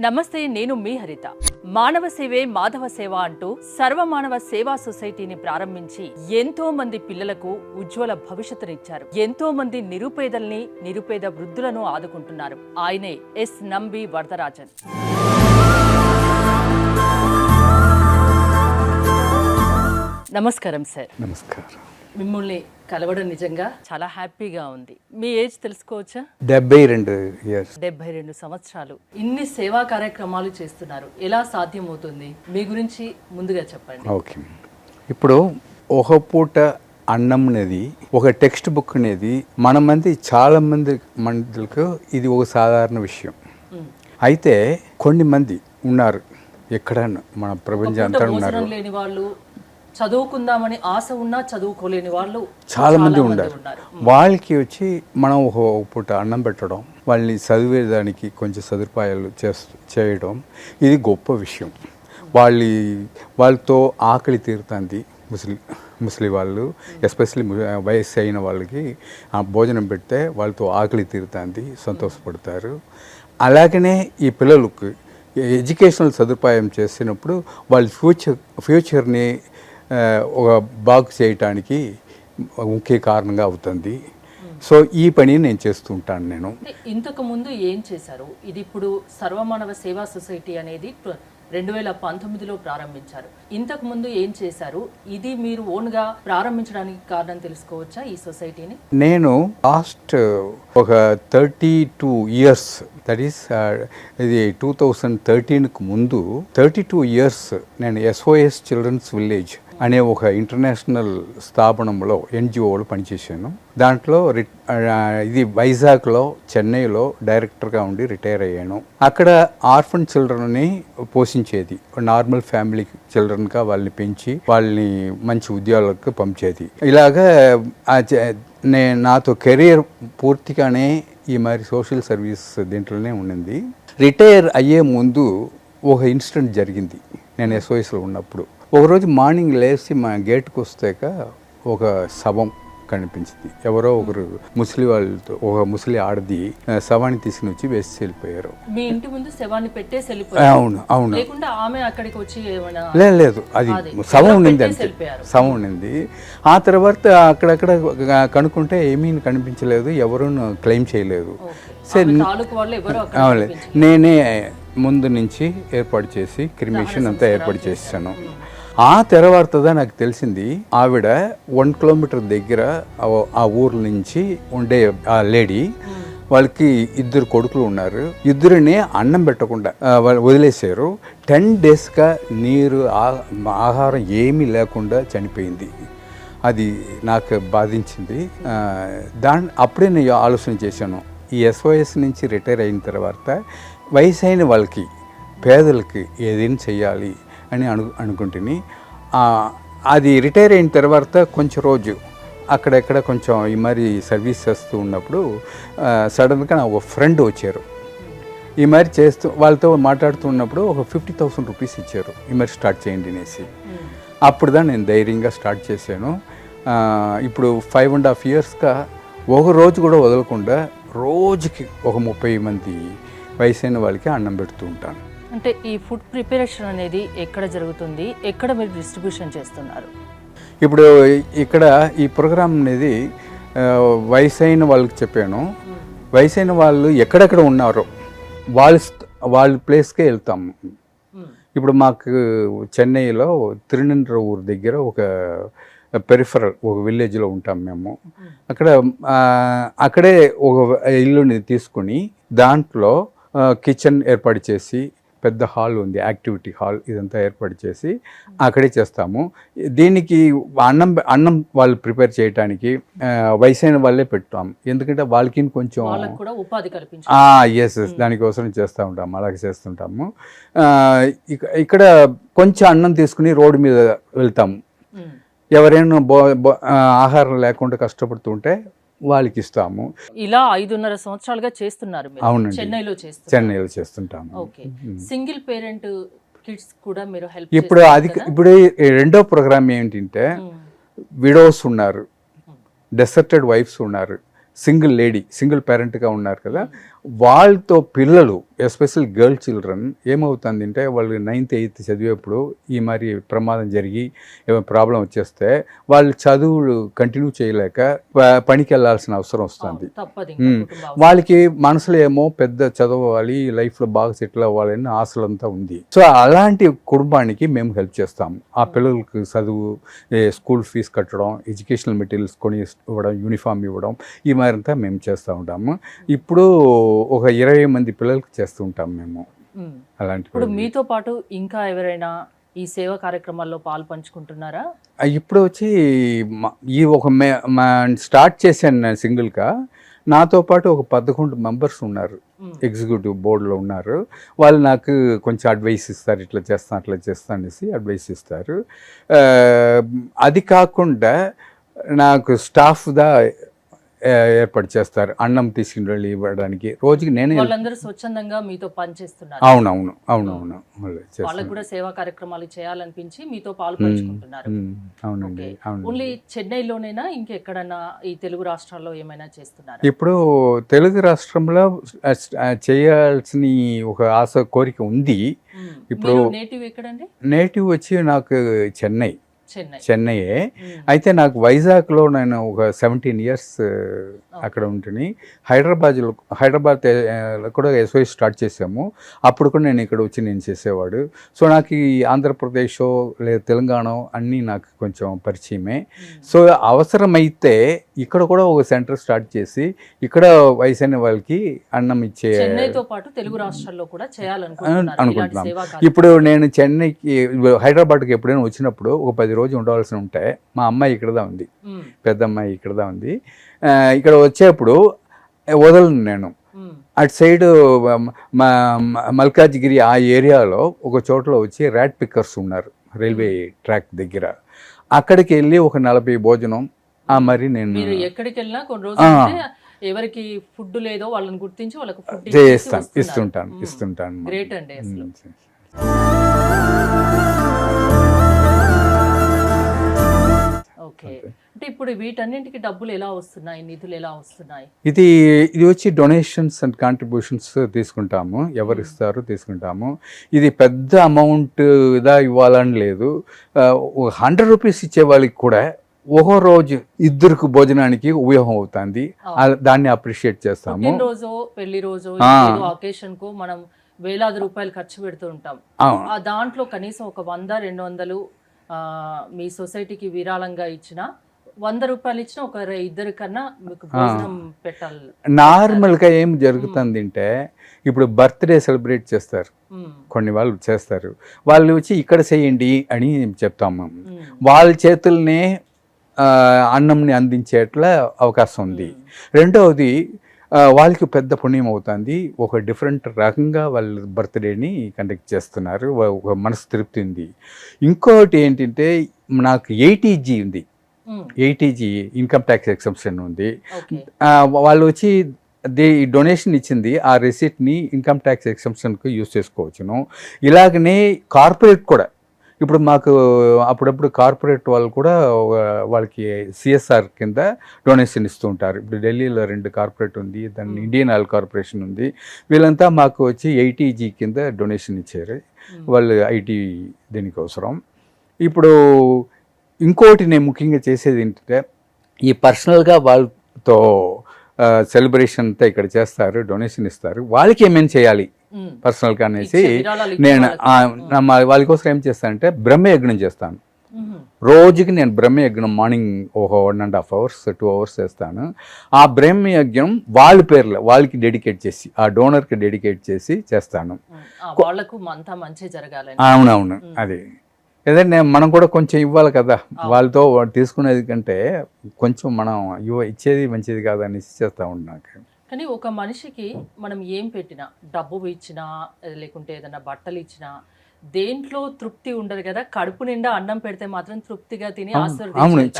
నమస్తే, నేను మీ హరిత. మానవ సేవే మాధవ సేవ అంటూ సర్వమానవ సేవా సొసైటీని ప్రారంభించి ఎంతో మంది పిల్లలకు ఉజ్వల భవిష్యత్తునిచ్చారు. ఎంతో మంది నిరుపేదల్ని, నిరుపేద వృద్ధులను ఆదుకుంటున్నారు. ఆయనే ఎస్ నంబి వరదరాజన్. నమస్కారం సార్. నమస్కారం. మిమ్మల్ని కలవడం నిజంగా చాలా హ్యాపీగా ఉంది. మీ ఏజ్ తెలుసుకోవచ్చా? 72 సంవత్సరాలు. ఇన్ని సేవా కార్యక్రమాలు చేస్తున్నారు. ఎలా సాధ్యమవుతుంది? మీ గురించి ముందుగా చెప్పండి. ఓకే, ఇప్పుడు ఒక పూట అన్నం అనేది ఒక టెక్స్ట్ బుక్ అనేది చాలా మందికి ఇది ఒక సాధారణ విషయం. అయితే కొన్ని మంది ఉన్నారు, ఎక్కడ మన ప్రపంచం అంతా ఉన్నారు, లేని వాళ్ళు, చదువుకుందామని ఆశ ఉన్నా చదువుకోలేని వాళ్ళు చాలా మంది ఉన్నారు. వాళ్ళకి వచ్చి మనం ఒక పూట అన్నం పెట్టడం, వాళ్ళని చదివేదానికి కొంచెం సదుపాయాలు చేయడం, ఇది గొప్ప విషయం. వాళ్ళతో ఆకలి తీరుతుంది. ముస్లిం వాళ్ళు ఎస్పెషల్లీ వయస్సు అయిన వాళ్ళకి భోజనం పెడితే వాళ్ళతో ఆకలి తీరుతుంది, సంతోషపడతారు. అలాగనే ఈ పిల్లలకు ఎడ్యుకేషనల్ సదుపాయం చేసినప్పుడు వాళ్ళ ఫ్యూచర్ని ఒక బాగు చేయటానికి ముఖ్య కారణంగా అవుతుంది. సో ఈ పని నేను చేస్తూ ఉంటాను. నేను ఇంతకు ముందు ఏం చేశారు? ఇది ఇప్పుడు సర్వమానవ సేవా సొసైటీ అనేది 2019లో ప్రారంభించారు. ఇంతకు ముందు ఏం చేశారు? ఇది మీరు ఓన్గా ప్రారంభించడానికి కారణం తెలుసుకోవచ్చా ఈ సొసైటీని? నేను లాస్ట్ ఒక 32 ఇయర్స్, దట్ ఈస్ ఇది 2013కు ముందు 32 ఇయర్స్ నేను SOS చిల్డ్రన్స్ విలేజ్ అనే ఒక ఇంటర్నేషనల్ స్థాపనంలో NGOలో పనిచేశాను. దాంట్లో ఇది వైజాగ్లో, చెన్నైలో డైరెక్టర్గా ఉండి రిటైర్ అయ్యాను. అక్కడ ఆర్ఫన్ చిల్డ్రన్ని పోషించేది, నార్మల్ ఫ్యామిలీ చిల్డ్రన్గా వాళ్ళని పెంచి వాళ్ళని మంచి ఉద్యోగాలకు పంపేది. ఇలాగా నాతో కెరీర్ పూర్తిగానే ఈ మరి సోషల్ సర్వీస్ దీంట్లోనే ఉండింది. రిటైర్ అయ్యే ముందు ఒక ఇన్సిడెంట్ జరిగింది. నేను SOSలో ఉన్నప్పుడు ఒకరోజు మార్నింగ్ లేచి మా గేట్కి వస్తాక ఒక శవం కనిపించింది. ఎవరో ఒకరు ముస్లిం వాళ్ళతో, ఒక ముస్లిం ఆడది శవాన్ని తీసుకుని వచ్చి వేసి వెళ్ళిపోయారు. మీ ఇంటి ముందు శవాన్ని పెట్టేసి వెళ్ళిపోయారు? అవును అవును. లేకుండా ఆమె అక్కడికి వచ్చి లేదు, అది శవం ఉండింది, అంతే శవం ఉండింది. ఆ తర్వాత అక్కడక్కడ కనుక్కుంటే ఏమీ కనిపించలేదు, ఎవరూ క్లెయిమ్ చేయలేదు. నేనే ముందు నుంచి ఏర్పాటు చేసి క్రిమేషన్ అంతా ఏర్పాటు చేశాను. ఆ తర్వాత నాకు తెలిసింది, ఆవిడ 1 కిలోమీటర్ దగ్గర ఆ ఊరు నుంచి ఉండే ఆ లేడీ, వాళ్ళకి 2 కొడుకులు ఉన్నారు. 2 అన్నం పెట్టకుండా వాళ్ళు వదిలేశారు. 10 డేస్గా నీరు ఆహారం ఏమీ లేకుండా చనిపోయింది. అది నాకు బాధించింది. అప్పుడే నేను ఆలోచన చేశాను, ఈ SOS నుంచి రిటైర్ అయిన తర్వాత వయసు అయిన వాళ్ళకి, పేదలకి ఏదైనా చెయ్యాలి అని అనుకుంటుని. అది రిటైర్ అయిన తర్వాత కొంచెం రోజు అక్కడెక్కడ కొంచెం ఈ మరి సర్వీస్ చేస్తూ ఉన్నప్పుడు సడన్గా నా ఒక ఫ్రెండ్ వచ్చారు. ఈ మరి వాళ్ళతో మాట్లాడుతున్నప్పుడు ఒక 50,000 రూపీస్ ఇచ్చారు, ఈ మరి స్టార్ట్ చేయండి అనేసి. అప్పుడు నేను ధైర్యంగా స్టార్ట్ చేశాను. ఇప్పుడు 5.5 ఇయర్స్గా ఒక రోజు కూడా వదలకుండా రోజుకి ఒక 30 మంది వయసైన వాళ్ళకి అన్నం పెడుతూ ఉంటాను. అంటే ఈ ఫుడ్ ప్రిపరేషన్ అనేది ఎక్కడ జరుగుతుంది? ఎక్కడ మీరు డిస్ట్రిబ్యూషన్ చేస్తున్నారు? ఇప్పుడు ఇక్కడ ఈ ప్రోగ్రామ్ అనేది వయసైన వాళ్ళకి చెప్పాను. వయసైన వాళ్ళు ఎక్కడెక్కడ ఉన్నారో వాళ్ళ ప్లేస్కే వెళ్తాము. ఇప్పుడు మాకు చెన్నైలో తిరునెండ్రవూరు దగ్గర ఒక పెరిఫరల్ ఒక విలేజ్లో ఉంటాం మేము. అక్కడే ఒక ఇల్లుని తీసుకుని దాంట్లో కిచెన్ ఏర్పాటు చేసి, పెద్ద హాల్ ఉంది, యాక్టివిటీ హాల్, ఇదంతా ఏర్పాటు చేసి అక్కడే చేస్తాము. దీనికి అన్నం వాళ్ళు ప్రిపేర్ చేయడానికి వయసైన వాళ్ళే పెడతాము. ఎందుకంటే వాళ్ళకి కొంచెం ఎస్ దానికోసం చేస్తూ ఉంటాము, అలాగే చేస్తుంటాము. ఇక్కడ కొంచెం అన్నం తీసుకుని రోడ్డు మీద వెళ్తాము. ఎవరైనా ఆహారం లేకుండా కష్టపడుతుంటే వాళ్ళకి ఇస్తాము. ఇలా 5.5 సంవత్సరాలుగా చేస్తున్నారు. అవునండి, చెన్నైలో చేస్తుంటాము. సింగిల్ పేరెంట్ కిడ్స్ కూడా మీరు హెల్ప్. ఇప్పుడు రెండో ప్రోగ్రామ్ ఏంటంటే, విడోస్ ఉన్నారు, డెసర్టెడ్ వైఫ్స్ ఉన్నారు, సింగిల్ పేరెంట్గా ఉన్నారు కదా, వాళ్ళతో పిల్లలు ఎస్పెషల్ గర్ల్ చిల్డ్రన్ ఏమవుతుందంటే వాళ్ళు 9th 8th చదివేప్పుడు ఈ మరి ప్రమాదం జరిగి ఏమైనా ప్రాబ్లం వచ్చేస్తే వాళ్ళు చదువులు కంటిన్యూ చేయలేక పనికి వెళ్ళాల్సిన అవసరం వస్తుంది. వాళ్ళకి మనసులో ఏమో పెద్ద చదవాలి, లైఫ్లో బాగా సెటిల్ అవ్వాలని ఆశలంతా ఉంది. సో అలాంటి కుటుంబానికి మేము హెల్ప్ చేస్తాము. ఆ పిల్లలకి చదువు, స్కూల్ ఫీజు కట్టడం, ఎడ్యుకేషనల్ మెటీరియల్స్ కొని ఇవ్వడం, యూనిఫామ్ ఇవ్వడం, ఈ మారంతా మేము చేస్తూ ఉంటాము. ఇప్పుడు ఒక 20 మంది పిల్లలకి చేస్తూ ఉంటాం మేము. అలాంటి ఇప్పుడు మీతో పాటు ఇంకా ఎవరైనా ఈ సేవా కార్యక్రమాల్లో పాలు పంచుకుంటున్నారా? ఇప్పుడు వచ్చి ఈ ఒక స్టార్ట్ చేశాను నేను సింగిల్గా. నాతో పాటు ఒక 11 మెంబర్స్ ఉన్నారు, ఎగ్జిక్యూటివ్ బోర్డులో ఉన్నారు. వాళ్ళు నాకు కొంచెం అడ్వైస్ ఇస్తారు, ఇట్లా చేస్తాను అట్లా చేస్తాను అనేసి అడ్వైస్ ఇస్తారు. అది కాకుండా నాకు స్టాఫ్గా ఏర్పాటు చేస్తారు, అన్నం తీసుకుని వెళ్ళి ఇవ్వడానికి. రోజుకి నేనే వాళ్ళందరూ స్వచ్ఛందంగా మీతో పనిచేస్తున్నారు. అవునవును. వాళ్ళకు కూడా సేవా కార్యక్రమాలు చేయాలనిపించి మీతో పాలు పంచుకుంటున్నారు. అవునండి. ఓన్లీ చెన్నైలోనేనా, ఇంకెక్కడన్నా ఈ తెలుగు రాష్ట్రాల్లో ఏమైనా చేస్తున్నారా? ఇప్పుడు తెలుగు రాష్ట్రంలో చేయాల్సిన ఒక ఆశ కోరిక ఉంది. ఇప్పుడు నేటివ్ ఎక్కడండి? నేటివ్ వచ్చి నాకు చెన్నైయే. అయితే నాకు వైజాగ్లో నేను ఒక 17 years అక్కడ ఉంటుంది. హైదరాబాద్ కూడా ఎస్వై స్టార్ట్ చేసాము. అప్పుడు కూడా నేను ఇక్కడ వచ్చి నేను చేసేవాడు. సో నాకు ఈ ఆంధ్రప్రదేశ్ లేదా తెలంగాణ అన్నీ నాకు కొంచెం పరిచయమే. సో అవసరమైతే ఇక్కడ కూడా ఒక సెంటర్ స్టార్ట్ చేసి ఇక్కడ వయసైన వాళ్ళకి అన్నం ఇచ్చే చెన్నైతో పాటు తెలుగు రాష్ట్రాల్లో కూడా చేయాలనుకుంటున్నాం. ఇప్పుడు నేను చెన్నైకి, హైదరాబాద్కి ఎప్పుడైనా వచ్చినప్పుడు ఒక 10 రోజులు ఉండవలసి ఉంటే, మా అమ్మాయి ఇక్కడదా ఉంది, పెద్ద అమ్మాయి ఇక్కడదా ఉంది. ఇక్కడ వచ్చేప్పుడు వదలను నేను. అటు సైడ్ మల్కాజ్గిరి ఆ ఏరియాలో ఒక చోట్ల వచ్చి ర్యాట్ పిక్కర్స్ ఉన్నారు రైల్వే ట్రాక్ దగ్గర. అక్కడికి వెళ్ళి ఒక 40 భోజనం మరి నేను ఎక్కడికి వెళ్ళినా కొన్ని రోజులు ఎవరికి ఫుడ్ లేదో వాళ్ళని గుర్తించి వాళ్ళకి ఫుడ్ ఇస్తుంటాను. గ్రేట్ అండి అసలు. ఓకే, అంటే ఇప్పుడు వీటన్నింటికి డబ్బులు ఎలా వస్తున్నాయి, నిధులు ఎలా వస్తున్నాయి? ఇది వచ్చి డొనేషన్స్ అండ్ కాంట్రిబ్యూషన్స్ తీసుకుంటాము, ఎవరు ఇస్తారో తీసుకుంటాము. ఇది పెద్ద అమౌంట్ ఇదా ఇవ్వాలని లేదు. 100 రూపీస్ ఇచ్చే వాళ్ళకి కూడా ఒక రోజు 2 భోజనానికి ఉపయోగం అవుతుంది. దాన్ని అప్రిషియేట్ చేస్తాము. రోజు పెళ్లి రోజు అకేషన్ కు మనం వేలాది రూపాయలు ఖర్చు పెడుతూ ఉంటాం. దాంట్లో కనీసం ఒక 100-200 మీ సొసైటీకి విరాళంగా ఇచ్చిన 100 రూపాయలు ఇచ్చిన ఒక 2 కన్నా మీకు భోజనం పెట్టాలి. నార్మల్గా ఏం జరుగుతుంది అంటే, ఇప్పుడు బర్త్డే సెలబ్రేట్ చేస్తారు, కొన్ని వాళ్ళు చేస్తారు. వాళ్ళు వచ్చి ఇక్కడ చేయండి అని చెప్తాము. వాళ్ళ చేతుల్నే అన్నంని అందించేట్ల అవకాశం ఉంది. రెండవది, వాళ్ళకి పెద్ద పుణ్యం అవుతుంది. ఒక డిఫరెంట్ రకంగా వాళ్ళ బర్త్డేని కండక్ట్ చేస్తున్నారు, ఒక మనసు తృప్తి ఉంది. ఇంకోటి ఏంటంటే, నాకు 80G ఉంది, 80G ఇన్కమ్ ట్యాక్స్ ఎగ్జంప్షన్ ఉంది. వాళ్ళు వచ్చి డొనేషన్ ఇచ్చింది, ఆ రిసిప్ట్ని ఇన్కమ్ ట్యాక్స్ ఎగ్జంప్షన్కి యూజ్ చేసుకోవచ్చును. ఇలాగనే కార్పొరేట్ కూడా, ఇప్పుడు మాకు అప్పుడప్పుడు కార్పొరేట్ వాళ్ళు కూడా వాళ్ళకి CSR కింద డొనేషన్ ఇస్తూ ఉంటారు. ఇప్పుడు ఢిల్లీలో 2 కార్పొరేట్ ఉంది, దాన్ని ఇండియన్ ఆయిల్ కార్పొరేషన్ ఉంది. వీళ్ళంతా మాకు వచ్చి 80G కింద డొనేషన్ ఇచ్చారు, వాళ్ళు IT దీనికోసం. ఇప్పుడు ఇంకోటి నేను ముఖ్యంగా చేసేది ఏంటంటే, ఈ పర్సనల్గా వాళ్ళతో సెలబ్రేషన్ అంతా ఇక్కడ చేస్తారు, డొనేషన్ ఇస్తారు. వాళ్ళకి ఏమేమి చేయాలి పర్సనల్గా అనేసి నేను వాళ్ళ కోసం ఏం చేస్తానంటే, బ్రహ్మయజ్ఞం చేస్తాను. రోజుకి నేను బ్రహ్మయజ్ఞం మార్నింగ్ ఒక 1.5 hours 2 hours చేస్తాను. ఆ బ్రహ్మయజ్ఞం వాళ్ళ పేర్లు వాళ్ళకి డెడికేట్ చేసి, ఆ డోనర్కి డెడికేట్ చేసి చేస్తాను. అవునవును, అది ఏదైనా మనం కూడా కొంచెం ఇవ్వాలి కదా, వాళ్ళతో తీసుకునేది కంటే కొంచెం మనం ఇచ్చేది మంచిది కాదు అనేసి చేస్తూ ఉన్నాను. కానీ ఒక మనిషికి మనం ఏం పెట్టినా, డబ్బు ఇచ్చినా లేకుంటే ఏదైనా బట్టలు ఇచ్చినా, దేంట్లో తృప్తి ఉండదు కదా. కడుపు నిండా అన్నం పెడితే మాత్రం తృప్తిగా తిని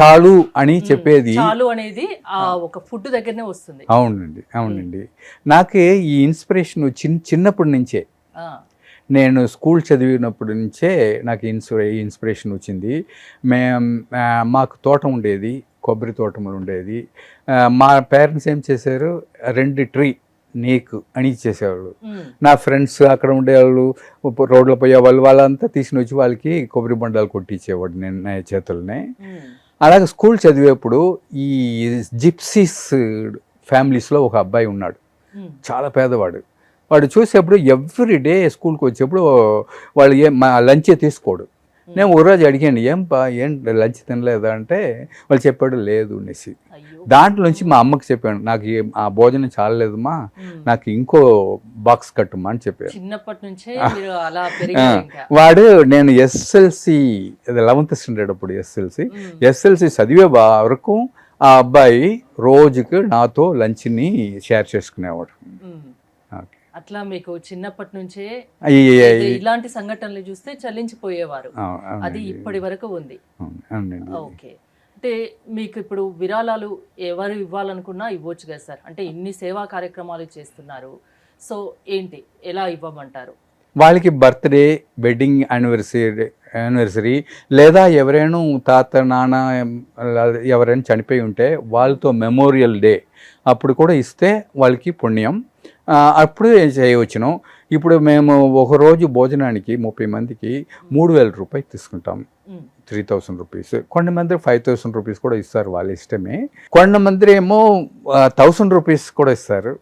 చాలు అని చెప్పేది, చాలు అనేది ఆ ఒక ఫుడ్ దగ్గరనే వస్తుంది. అవునండి. నాకే ఈ ఇన్స్పిరేషన్ చిన్నప్పటి నుంచే, నేను స్కూల్ చదివినప్పటి నుంచే నాకు ఇన్స్పిరేషన్ వచ్చింది. మాకు తోట ఉండేది, కొబ్బరి తోటములు ఉండేది. మా పేరెంట్స్ ఏం చేశారు, 2 ట్రీ నీకు అని ఇచ్చేసేవాళ్ళు. నా ఫ్రెండ్స్ అక్కడ ఉండేవాళ్ళు, రోడ్లో పోయేవాళ్ళు, వాళ్ళంతా తీసుకుని వచ్చి వాళ్ళకి కొబ్బరి బండాలు కొట్టించేవాడు నేను నా చేతుల్ని. అలాగే స్కూల్ చదివేప్పుడు ఈ జిప్సీస్ ఫ్యామిలీస్లో ఒక అబ్బాయి ఉన్నాడు, చాలా పేదవాడు. వాడు చూసేప్పుడు ఎవ్రీ డే స్కూల్కి వచ్చేప్పుడు వాళ్ళు మా లంచే తీసుకోడు. నేను ఒక రోజు అడిగాను, ఏం లంచ్ తినలేదా అంటే వాళ్ళు చెప్పాడు లేదు అనేసి. దాంట్లోంచి మా అమ్మకి చెప్పాను, నాకు ఆ భోజనం చాలలేదమ్మా, నాకు ఇంకో బాక్స్ కట్టుమా అని చెప్పాను. చిన్నప్పటి నుంచే వాడు నేను ఎస్ఎల్సి 11th స్టాండర్డ్ అప్పుడు ఎస్ఎల్సి చదివే వరకు ఆ అబ్బాయి రోజుకి నాతో లంచ్ని షేర్ చేసుకునేవాడు. అట్లా మీకు చిన్నప్పటి నుంచే ఇలాంటి సంఘటనలు చూస్తే చలించిపోయేవారు, అది ఇప్పటి వరకు ఉంది. ఓకే, అంటే మీకు ఇప్పుడు విరాళాలు ఎవరు ఇవ్వాలనుకున్నా ఇవ్వచ్చు కదా సార్, అంటే ఇన్ని సేవా కార్యక్రమాలు చేస్తున్నారు, సో ఏంటి ఎలా ఇవ్వమంటారు? వాళ్ళకి బర్త్డే, వెడ్డింగ్ యానివర్సరీ లేదా ఎవరైనా తాత నాన్న ఎవరైనా చనిపోయి ఉంటే వాళ్ళతో మెమోరియల్ డే అప్పుడు కూడా ఇస్తే వాళ్ళకి పుణ్యం. అప్పుడు చేయవచ్చును. ఇప్పుడు మేము ఒకరోజు భోజనానికి 30 మందికి 3,000 రూపాయలు తీసుకుంటాం, 3,000 రూపీస్. కొంతమంది 5,000 రూపీస్ కూడా ఇస్తారు, వాళ్ళ ఇష్టమే. కొంతమంది ఏమో 1,000 రూపీస్ కూడా ఇస్తారు,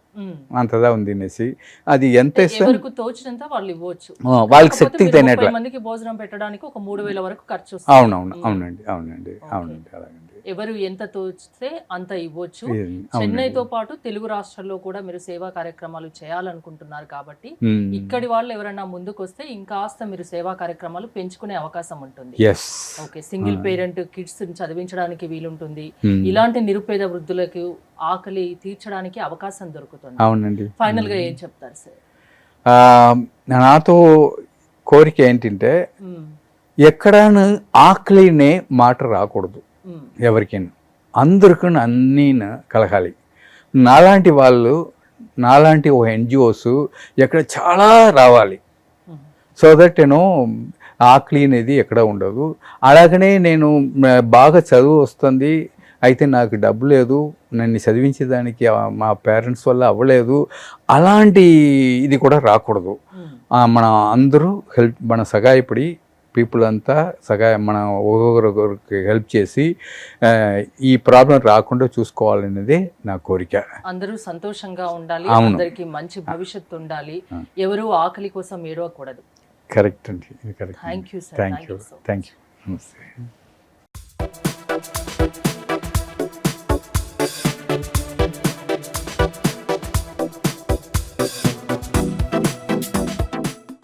అంతదా ఉంది అనేసి. అది ఎంత ఇస్తారు తోచినంత వాళ్ళు ఇవ్వచ్చు, వాళ్ళకి శక్తికి తగినట్లు. మందికి భోజనం పెట్టడానికి ఒక 3,000 వరకు ఖర్చు. అవునండి. అలాగండి. ఎవరు ఎంత తోచితే అంత ఇవ్వచ్చు. చెన్నైతో పాటు తెలుగు రాష్ట్రాల్లో కూడా మీరు సేవా కార్యక్రమాలు చేయాలనుకుంటున్నారు కాబట్టి ఇక్కడి వాళ్ళు ఎవరైనా ముందుకు వస్తే ఇంకాస్త మీరు సేవా కార్యక్రమాలు పెంచుకునే అవకాశం ఉంటుంది. ఓకే, సింగిల్ పేరెంట్ కిడ్స్ చదివించడానికి వీలుంటుంది, ఇలాంటి నిరుపేద వృద్ధులకు ఆకలి తీర్చడానికి అవకాశం దొరుకుతుంది. అవునండి. ఫైనల్ గా ఏం చెప్తారు సార్? నాతో కోరిక ఏంటంటే ఎక్కడైనా ఆకలినే మాట రాకూడదు ఎవరికైనా, అందరికీ అన్నీ కలగాలి. నాలాంటి వాళ్ళు, నాలాంటి ఓ NGOs ఎక్కడ చాలా రావాలి, సో దట్ ఆకలి అనేది ఎక్కడ ఉండదు. అలాగనే నేను బాగా చదువు వస్తుంది, అయితే నాకు డబ్బు లేదు, నన్ను చదివించేదానికి మా పేరెంట్స్ వల్ల అవ్వలేదు, అలాంటి ఇది కూడా రాకూడదు. మన అందరూ మన సహాయపడి పీపుల్ అంతా మన ఒక్కొక్కరికి హెల్ప్ చేసి ఈ ప్రాబ్లం రాకుండా చూసుకోవాలనేది నా కోరిక. అందరూ సంతోషంగా ఉండాలి, అందరికి మంచి భవిష్యత్తు ఉండాలి, ఎవరు ఆకలి కోసం ఏడవకూడదు. కరెక్ట్ అండి, correct. Thank you sir. Thank you. నమస్తే.